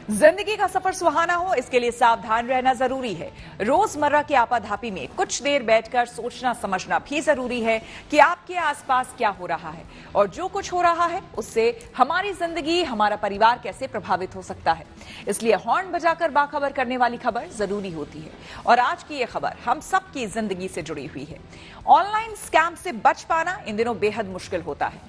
जिंदगी का सफर सुहाना हो, इसके लिए सावधान रहना जरूरी है। रोजमर्रा की आपाधापी में कुछ देर बैठकर सोचना समझना भी जरूरी है कि आपके आसपास क्या हो रहा है और जो कुछ हो रहा है उससे हमारी जिंदगी, हमारा परिवार कैसे प्रभावित हो सकता है। इसलिए हॉर्न बजाकर बाखबर करने वाली खबर जरूरी होती है। और आज की ये खबर हम सबकी जिंदगी से जुड़ी हुई है। ऑनलाइन स्कैम से बच पाना इन दिनों बेहद मुश्किल होता है।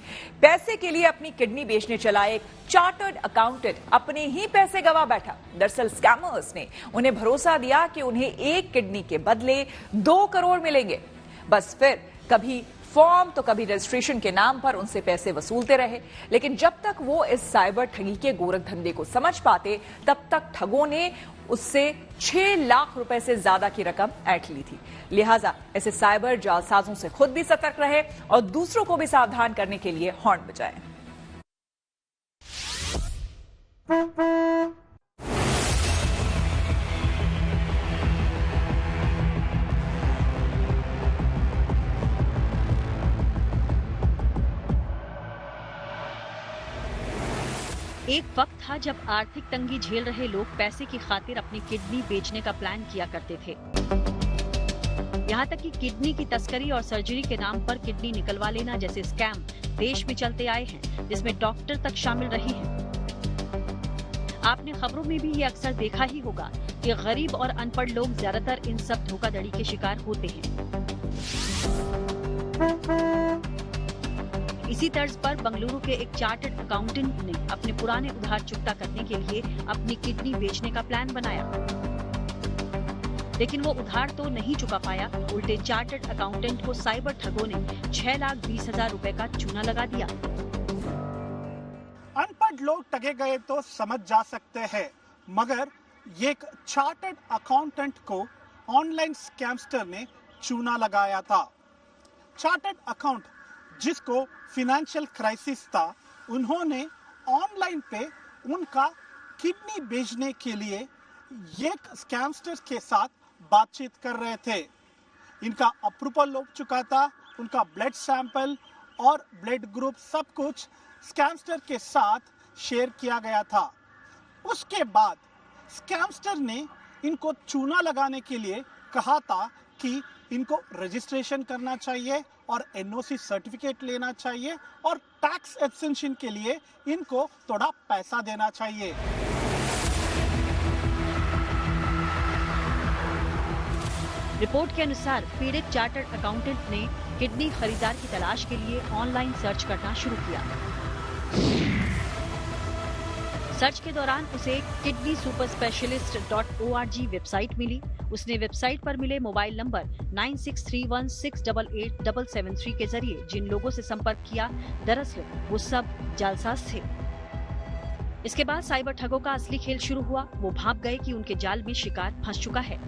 पैसे के लिए अपनी किडनी बेचने चला एक चार्टर्ड अकाउंटेंट अपने ही पैसे गवा बैठा। दरअसल स्कैमर्स ने उन्हें भरोसा दिया कि उन्हें एक किडनी के बदले 2 करोड़ मिलेंगे। बस फिर कभी फॉर्म तो कभी रजिस्ट्रेशन के नाम पर उनसे पैसे वसूलते रहे। लेकिन जब तक वो इस साइबर ठगी के गोरख धंधे को समझ पाते, तब तक ठगों ने उससे 6 लाख रुपए से ज्यादा की रकम ऐंठ ली थी। लिहाजा ऐसे साइबर जालसाजों से खुद भी सतर्क रहे और दूसरों को भी सावधान करने के लिए हॉर्न बजाएं। एक वक्त था जब आर्थिक तंगी झेल रहे लोग पैसे की खातिर अपनी किडनी बेचने का प्लान किया करते थे। यहाँ तक कि किडनी की तस्करी और सर्जरी के नाम पर किडनी निकलवा लेना जैसे स्कैम देश में चलते आए हैं, जिसमें डॉक्टर तक शामिल रही हैं। आपने खबरों में भी ये अक्सर देखा ही होगा कि गरीब और अनपढ़ लोग ज्यादातर इन सब धोखाधड़ी के शिकार होते हैं। इसी तर्ज पर बंगलुरु के एक चार्टर्ड अकाउंटेंट ने अपने पुराने उधार चुकता करने के लिए अपनी किडनी बेचने का प्लान बनाया। लेकिन वो उधार तो नहीं चुका पाया, उल्टे चार्टर्ड अकाउंटेंट को साइबर ठगों ने 6,20,000 रुपए का चूना लगा दिया। अनपढ़ लोग ठगे गए तो समझ जा सकते हैं, मगर एक चार्टर्ड अकाउंटेंट को ऑनलाइन स्कैमस्टर ने चूना लगाया था। चार्टर्ड अकाउंट जिसको फाइनेंशियल क्राइसिस था, उन्होंने ऑनलाइन पे उनका किडनी बेचने के लिए एक स्कैमस्टर के साथ बातचीत कर रहे थे। इनका अप्रूवल हो चुका था, उनका ब्लड सैंपल और ब्लड ग्रुप सब कुछ स्कैमस्टर के साथ शेयर किया गया था। उसके बाद स्कैमस्टर ने इनको चूना लगाने के लिए कहा था कि इनको रजिस्ट्रेशन करना चाहिए और एनओसी सर्टिफिकेट लेना चाहिए और टैक्स एक्सेंशन के लिए इनको थोड़ा पैसा देना चाहिए। रिपोर्ट के अनुसार पीड़ित चार्टर्ड अकाउंटेंट ने किडनी खरीदार की तलाश के लिए ऑनलाइन सर्च करना शुरू किया। सर्च के दौरान उसे kidneysuperspecialist.org वेबसाइट मिली। उसने वेबसाइट पर मिले मोबाइल नंबर 9631688773 के जरिए जिन लोगों से संपर्क किया, दरअसल वो सब जालसाज थे। इसके बाद साइबर ठगों का असली खेल शुरू हुआ। वो भाप गए कि उनके जाल में शिकार फंस चुका है।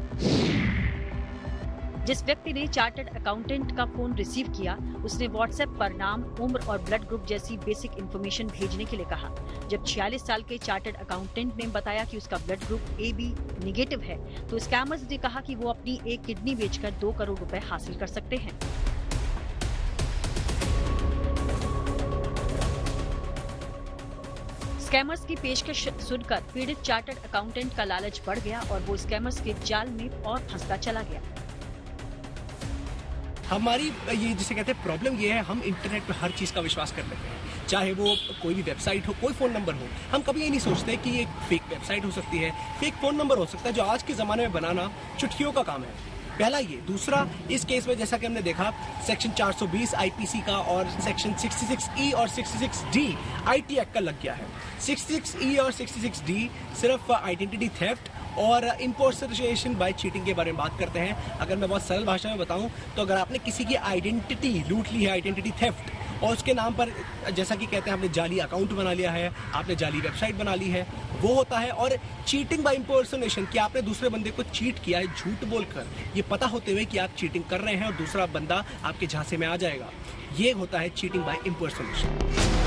जिस व्यक्ति ने चार्टर्ड अकाउंटेंट का फोन रिसीव किया, उसने व्हाट्सएप पर नाम, उम्र और ब्लड ग्रुप जैसी बेसिक इन्फॉर्मेशन भेजने के लिए कहा। जब 46 साल के चार्टर्ड अकाउंटेंट ने बताया कि उसका ब्लड ग्रुप AB नेगेटिव है, तो स्कैमर्स ने कहा कि वो अपनी एक किडनी बेचकर 2 करोड़ रुपए हासिल कर सकते हैं। स्कैमर्स की पेशकश सुनकर पीड़ित चार्टर्ड अकाउंटेंट का लालच बढ़ गया और वो स्कैमर्स के जाल में और फंसता चला गया। हमारी ये जिसे कहते हैं प्रॉब्लम ये है, हम इंटरनेट पर हर चीज़ का विश्वास कर लेते हैं, चाहे वो कोई भी वेबसाइट हो, कोई फ़ोन नंबर हो। हम कभी ये नहीं सोचते कि ये फेक वेबसाइट हो सकती है, फेक फ़ोन नंबर हो सकता है, जो आज के ज़माने में बनाना चुटकियों का काम है। पहला ये। दूसरा, इस केस में जैसा कि हमने देखा, सेक्शन 420 IPC का और सेक्शन 66E और 66D IT एक्ट का लग गया है। 66E और 66D सिर्फ आइडेंटिटी थेफ्ट और इम्पोर्टेशन बाय चीटिंग के बारे में बात करते हैं। अगर मैं बहुत सरल भाषा में बताऊं तो अगर आपने किसी की आइडेंटिटी लूट ली है, आइडेंटिटी थेफ्ट, और उसके नाम पर जैसा कि कहते हैं आपने जाली अकाउंट बना लिया है, आपने जाली वेबसाइट बना ली है, वो होता है। और चीटिंग बाय इम्पोर्टेशन, कि आपने दूसरे बंदे को चीट किया है झूठ बोलकर, ये पता होते हुए कि आप चीटिंग कर रहे हैं और दूसरा बंदा आपके झांसे में आ जाएगा, ये होता है चीटिंग बाय इम्पोर्टेशन।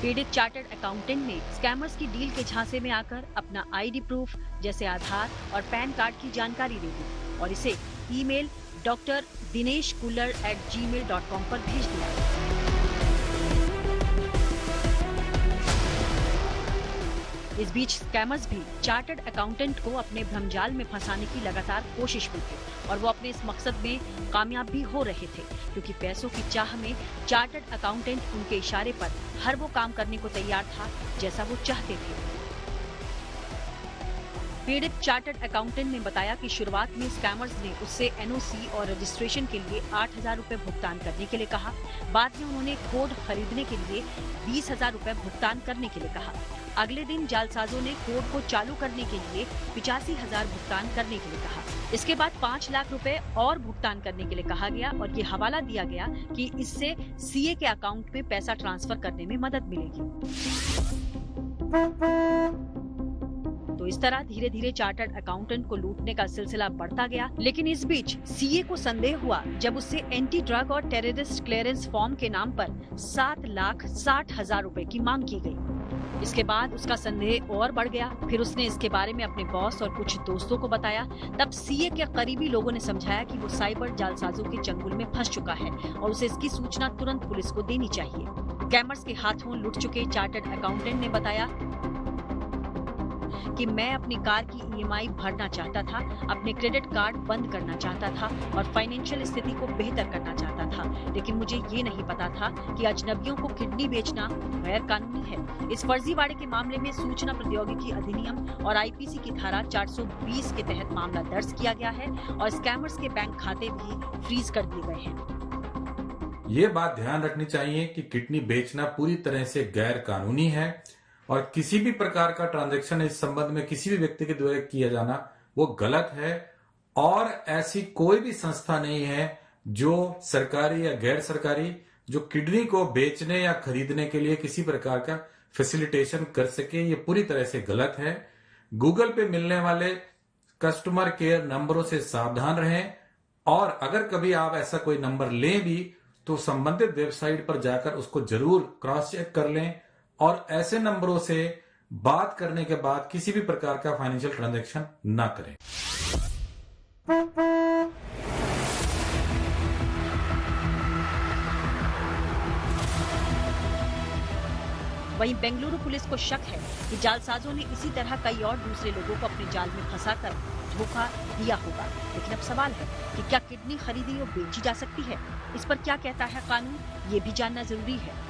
पीड़ित चार्टर्ड अकाउंटेंट ने स्कैमर्स की डील के झांसे में आकर अपना आईडी प्रूफ जैसे आधार और पैन कार्ड की जानकारी दे दी और इसे ईमेल drdinesh.kuller@gmail.com पर भेज दिया। इस बीच स्कैमर्स भी चार्टर्ड अकाउंटेंट को अपने भ्रमजाल में फंसाने की लगातार कोशिश में थे और वो अपने इस मकसद में कामयाब भी हो रहे थे, क्योंकि पैसों की चाह में चार्टर्ड अकाउंटेंट उनके इशारे पर हर वो काम करने को तैयार था जैसा वो चाहते थे। पीड़ित चार्टर्ड अकाउंटेंट ने बताया कि शुरुआत में स्कैमर्स ने उससे एनओसी और रजिस्ट्रेशन के लिए 8,000 रुपए भुगतान करने के लिए कहा। बाद में उन्होंने कोड खरीदने के लिए 20,000 रुपए भुगतान करने के लिए कहा। अगले दिन जालसाजों ने कोड को चालू करने के लिए 85,000 भुगतान करने के लिए कहा। इसके बाद 5 लाख रुपए और भुगतान करने के लिए कहा गया और ये हवाला दिया गया कि इससे सीए के अकाउंट में पैसा ट्रांसफर करने में मदद मिलेगी। तो इस तरह धीरे धीरे चार्टर्ड अकाउंटेंट को लूटने का सिलसिला बढ़ता गया। लेकिन इस बीच सीए को संदेह हुआ जब उससे एंटी ड्रग और टेररिस्ट क्लियरेंस फॉर्म के नाम पर 7,60,000 रुपए की मांग की गई। इसके बाद उसका संदेह और बढ़ गया। फिर उसने इसके बारे में अपने बॉस और कुछ दोस्तों को बताया। तब सीए के करीबी लोगों ने समझाया कि वो साइबर जालसाजों के चंगुल में फंस चुका है और उसे इसकी सूचना तुरंत पुलिस को देनी चाहिए। स्कैमर्स के हाथों लुट चुके चार्टर्ड अकाउंटेंट ने बताया कि मैं अपनी कार की ईएमआई भरना चाहता था, अपने क्रेडिट कार्ड बंद करना चाहता था और फाइनेंशियल स्थिति को बेहतर करना चाहता था, लेकिन मुझे ये नहीं पता था कि अजनबियों को किडनी बेचना गैर कानूनी है। इस फर्जीवाड़े के मामले में सूचना प्रौद्योगिकी अधिनियम और आईपीसी की धारा 420 के तहत मामला दर्ज किया गया है और स्कैमर्स के बैंक खाते भी फ्रीज कर दिए गए हैं। ये बात ध्यान रखनी चाहिए कि किडनी बेचना पूरी तरह से गैर कानूनी है और किसी भी प्रकार का ट्रांजैक्शन इस संबंध में किसी भी व्यक्ति के द्वारा किया जाना वो गलत है और ऐसी कोई भी संस्था नहीं है जो सरकारी या गैर सरकारी जो किडनी को बेचने या खरीदने के लिए किसी प्रकार का फैसिलिटेशन कर सके। ये पूरी तरह से गलत है। गूगल पे मिलने वाले कस्टमर केयर नंबरों से सावधान रहें और अगर कभी आप ऐसा कोई नंबर लें भी तो संबंधित वेबसाइट पर जाकर उसको जरूर क्रॉस चेक कर लें और ऐसे नंबरों से बात करने के बाद किसी भी प्रकार का फाइनेंशियल ट्रांजैक्शन ना करें। वहीं बेंगलुरु पुलिस को शक है कि जालसाजों ने इसी तरह कई और दूसरे लोगों को अपने जाल में फंसाकर धोखा दिया होगा। लेकिन अब सवाल है कि क्या किडनी खरीदी और बेची जा सकती है? इस पर क्या कहता है कानून, ये भी जानना जरूरी है।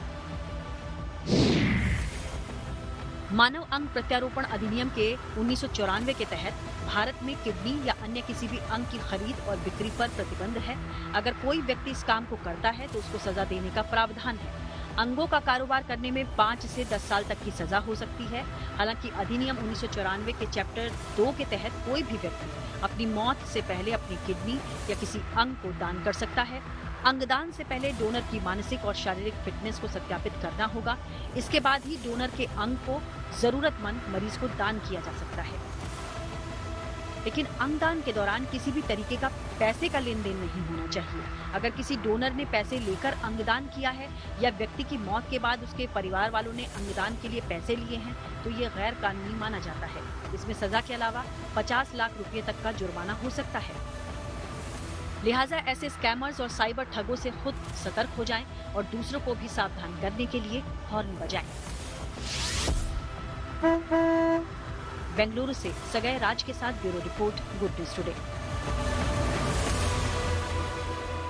मानव अंग प्रत्यारोपण अधिनियम के 1994 के तहत भारत में किडनी या अन्य किसी भी अंग की खरीद और बिक्री पर प्रतिबंध है। अगर कोई व्यक्ति इस काम को करता है तो उसको सजा देने का प्रावधान है। अंगों का कारोबार करने में 5 से 10 साल तक की सजा हो सकती है। हालांकि अधिनियम 1994 के चैप्टर 2 के तहत कोई भी व्यक्ति अपनी मौत से पहले अपनी किडनी या किसी अंग को दान कर सकता है। अंगदान से पहले डोनर की मानसिक और शारीरिक फिटनेस को सत्यापित करना होगा। इसके बाद ही डोनर के अंग को जरूरतमंद मरीज को दान किया जा सकता है। लेकिन अंगदान के दौरान किसी भी तरीके का पैसे का लेन देन नहीं होना चाहिए। अगर किसी डोनर ने पैसे लेकर अंगदान किया है या व्यक्ति की मौत के बाद उसके परिवार वालों ने अंगदान के लिए पैसे लिए हैं तो ये गैर कानूनी माना जाता है। इसमें सजा के अलावा 50 लाख रुपए तक का जुर्माना हो सकता है। लिहाजा ऐसे स्कैमर्स और साइबर ठगों से खुद सतर्क हो जाएं और दूसरों को भी सावधान करने के लिए हॉर्न बजाएं। बेंगलुरु से सगय राज के साथ bureau report, good news today.